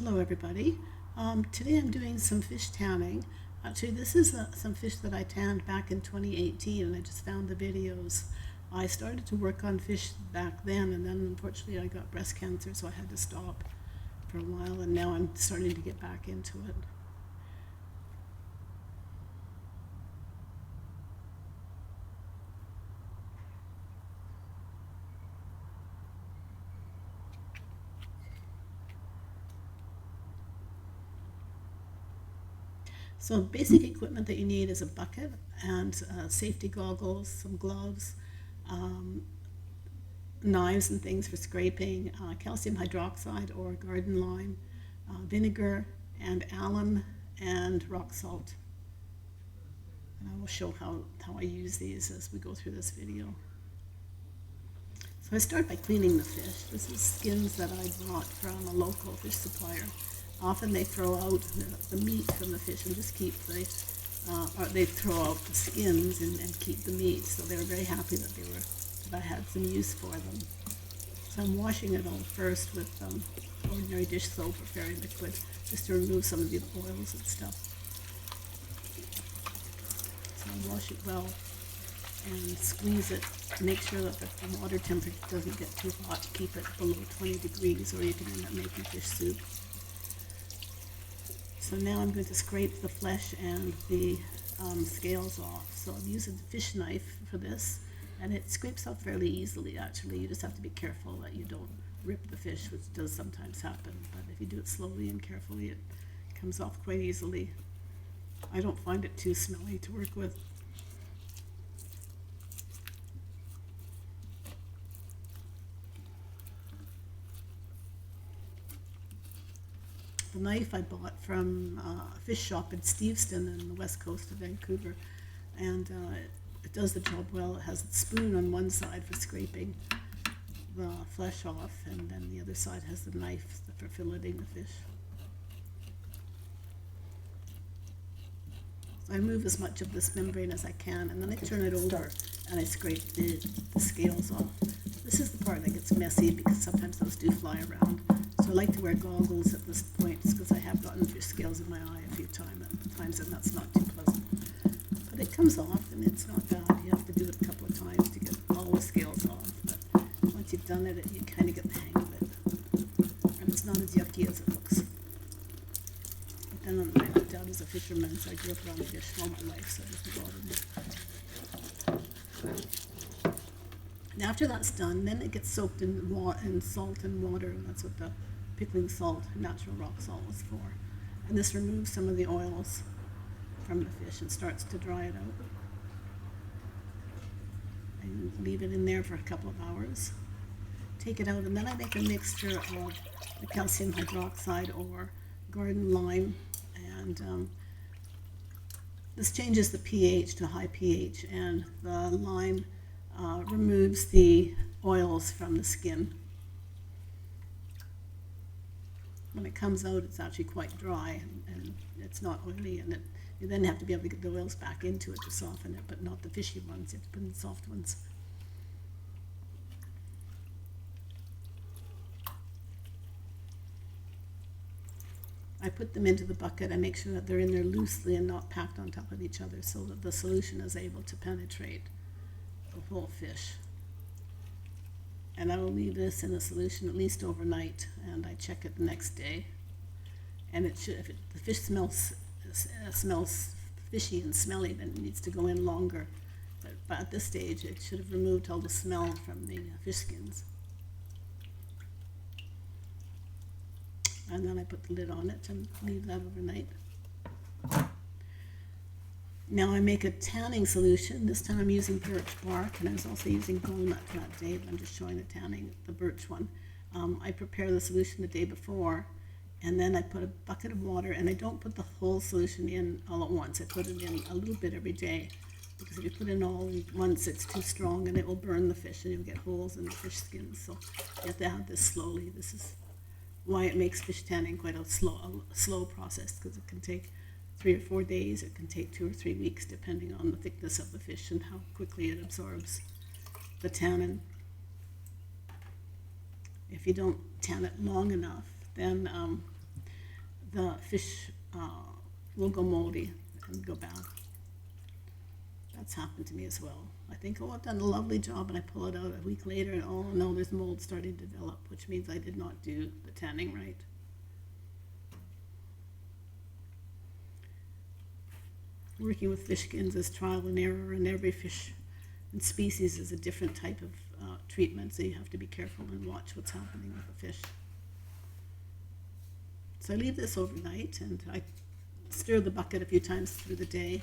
Hello everybody. Today I'm doing some fish tanning. Actually, this is some fish that I tanned back in 2018 and I just found the videos. I started to work on fish back then and then unfortunately I got breast cancer, so I had to stop for a while, and now I'm starting to get back into it. So basic equipment that you need is a bucket and safety goggles, some gloves, um, knives and things for scraping, calcium hydroxide or garden lime, vinegar, and alum and rock salt. And I will show how I use these as we go through this video. So I start by cleaning the fish. This is skins that I bought from a local fish supplier. Often they throw out the meat from the fish and just keep or they throw out the skins and keep the meat. So they were very happy that that I had some use for them. So I'm washing it all first with ordinary dish soap or fairy liquid, just to remove some of the oils and stuff. So I wash it well and squeeze it. Make sure that the water temperature doesn't get too hot. Keep it below 20 degrees or you can end up making fish soup. So now I'm going to scrape the flesh and the scales off. So I'm using the fish knife for this, and it scrapes off fairly easily actually. You just have to be careful that you don't rip the fish, which does sometimes happen, but if you do it slowly and carefully, it comes off quite easily. I don't find it too smelly to work with. The knife I bought from a fish shop in Steveston in the west coast of Vancouver, and it does the job well. It has a spoon on one side for scraping the flesh off, and then the other side has the knife for filleting the fish. So I remove as much of this membrane as I can, and then I turn it over and I scrape the scales off. This is the part that gets messy because sometimes those do fly around. So I like to wear goggles at this point because I have gotten fish scales in my eye a few times, and that's not too pleasant. But it comes off and it's not bad. You have to do it a couple of times to get all the scales off. But once you've done it, you kind of get the hang of it. And it's not as yucky as it looks. But then I looked out as a fisherman, so I grew up around fish all my life, so it doesn't bother me. And after that's done, then it gets soaked in salt and water, and that's what the pickling salt, natural rock salt, is for. And this removes some of the oils from the fish and starts to dry it out. And leave it in there for a couple of hours. Take it out, and then I make a mixture of the calcium hydroxide or garden lime, and this changes the pH to high pH, and the lime removes the oils from the skin. When it comes out, it's actually quite dry and it's not oily, and you then have to be able to get the oils back into it to soften it, but not the fishy ones. You have to put in the soft ones. I put them into the bucket. I make sure that they're in there loosely and not packed on top of each other so that the solution is able to penetrate the whole fish. And I will leave this in a solution at least overnight, and I check it the next day. And if the fish smells fishy and smelly, then it needs to go in longer. But at this stage, it should have removed all the smell from the fish skins. And then I put the lid on it and leave that overnight. Now I make a tanning solution. This time I'm using birch bark, and I was also using walnut that day, but I'm just showing the birch one. I prepare the solution the day before, and then I put a bucket of water, and I don't put the whole solution in all at once. I put it in a little bit every day, because if you put in all at once, it's too strong and it will burn the fish and you'll get holes in the fish skins. So you have to have this slowly. This is why it makes fish tanning quite a slow process, because it can take 3 or 4 days. It can take 2 or 3 weeks, depending on the thickness of the fish and how quickly it absorbs the tannin. If you don't tan it long enough, then the fish will go moldy and go bad. That's happened to me as well. I think, oh, I've done a lovely job, and I pull it out a week later, and oh no, there's mold starting to develop, which means I did not do the tanning right. Working with fish skins is trial and error, and every fish and species is a different type of treatment, so you have to be careful and watch what's happening with the fish. So I leave this overnight, and I stir the bucket a few times through the day.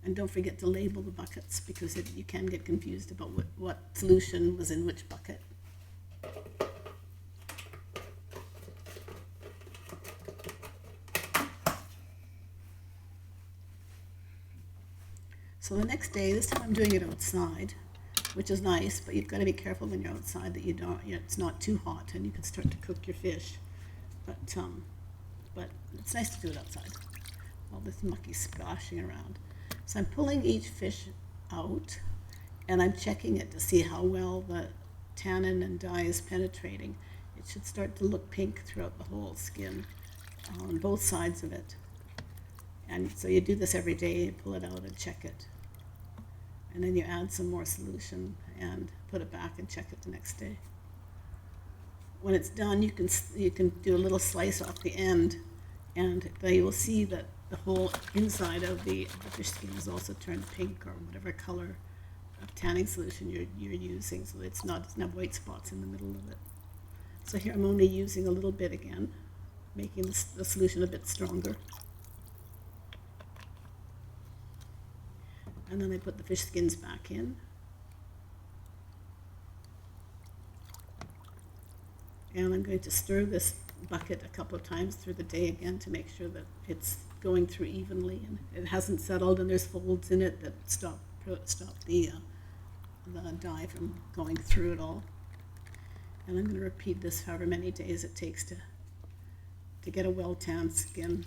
And don't forget to label the buckets, because you can get confused about what solution was in which bucket. So the next day, this time I'm doing it outside, which is nice, but you've got to be careful when you're outside that it's not too hot, and you can start to cook your fish. But it's nice to do it outside. All this mucky splashing around. So I'm pulling each fish out, and I'm checking it to see how well the tannin and dye is penetrating. It should start to look pink throughout the whole skin, on both sides of it. And so you do this every day, you pull it out and check it. And then you add some more solution and put it back and check it the next day. When it's done, you can do a little slice off the end, and you will see that the whole inside of the fish skin is also turned pink, or whatever color of tanning solution you're using, so it doesn't have white spots in the middle of it. So here I'm only using a little bit again, making the solution a bit stronger. And then I put the fish skins back in. And I'm going to stir this bucket a couple of times through the day again to make sure that it's going through evenly and it hasn't settled and there's folds in it that stop the dye from going through it all. And I'm going to repeat this however many days it takes to get a well-tanned skin.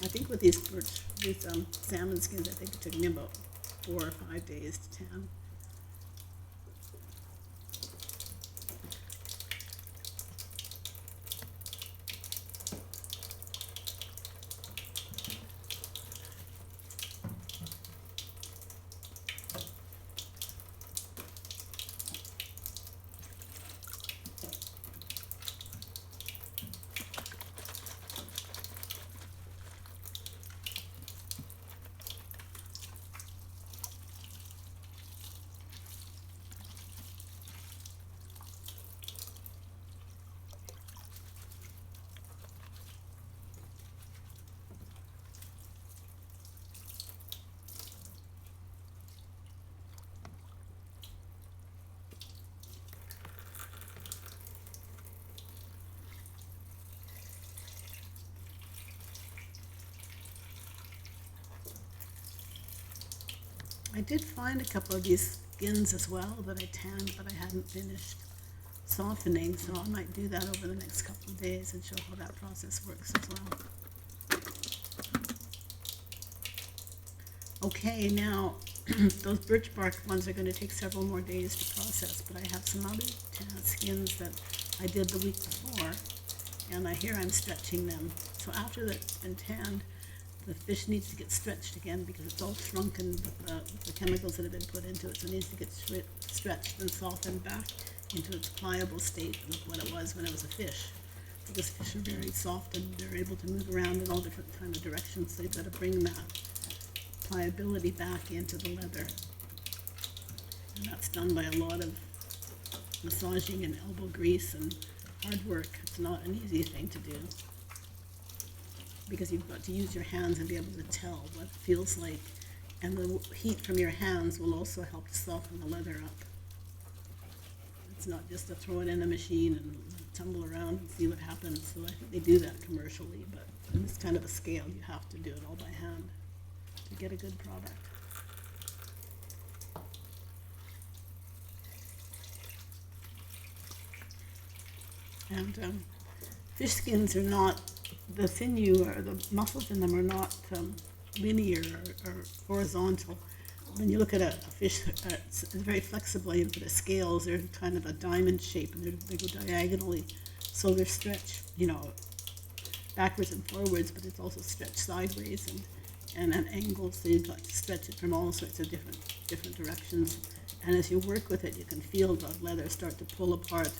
I think with these salmon skins, I think it took me about 4 or 5 days to tan. I did find a couple of these skins as well that I tanned, but I hadn't finished softening, so I might do that over the next couple of days and show how that process works as well. Okay, now those birch bark ones are going to take several more days to process, but I have some other skins that I did the week before, and here I'm stretching them. So after that's been tanned, the fish needs to get stretched again because it's all shrunken with the chemicals that have been put into it, so it needs to get stretched and softened back into its pliable state of what it was when it was a fish. Because fish are very soft and they're able to move around in all different kind of directions, so you've got to bring that pliability back into the leather. And that's done by a lot of massaging and elbow grease and hard work. It's not an easy thing to do, because you've got to use your hands and be able to tell what it feels like. And the heat from your hands will also help to soften the leather up. It's not just to throw it in a machine and tumble around and see what happens. So I think they do that commercially, but on this kind of a scale, you have to do it all by hand to get a good product. And fish skins are not, the sinew or the muscles in them are not linear or horizontal. when you look at a fish, it's very flexible. You look at the scales; they're kind of a diamond shape, and they go diagonally, so they're stretched, backwards and forwards. But it's also stretched sideways and at angles. So you've got to stretch it from all sorts of different directions. And as you work with it, you can feel the leather start to pull apart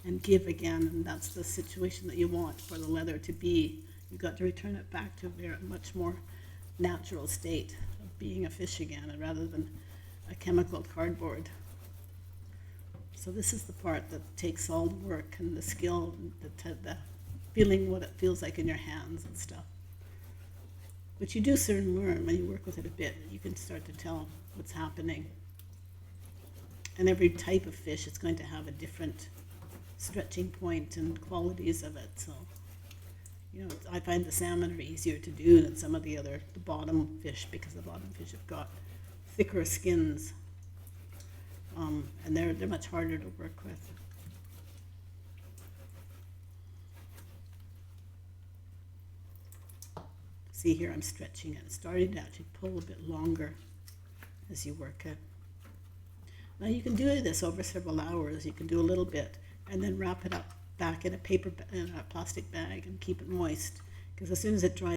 and give again. And that's the situation that you want for the leather to be. You've got to return it back to a much more natural state of being a fish again, rather than a chemical cardboard. So this is the part that takes all the work and the skill, and the feeling what it feels like in your hands and stuff. But you do soon learn when you work with it a bit. You can start to tell what's happening. And every type of fish is going to have a different stretching point and qualities of it. So, I find the salmon are easier to do than some of the bottom fish, because the bottom fish have got thicker skins, and they're much harder to work with. See here, I'm stretching it. It's starting to actually pull a bit longer as you work it. Now you can do this over several hours. You can do a little bit and then wrap it up back in a plastic bag and keep it moist, because as soon as it dries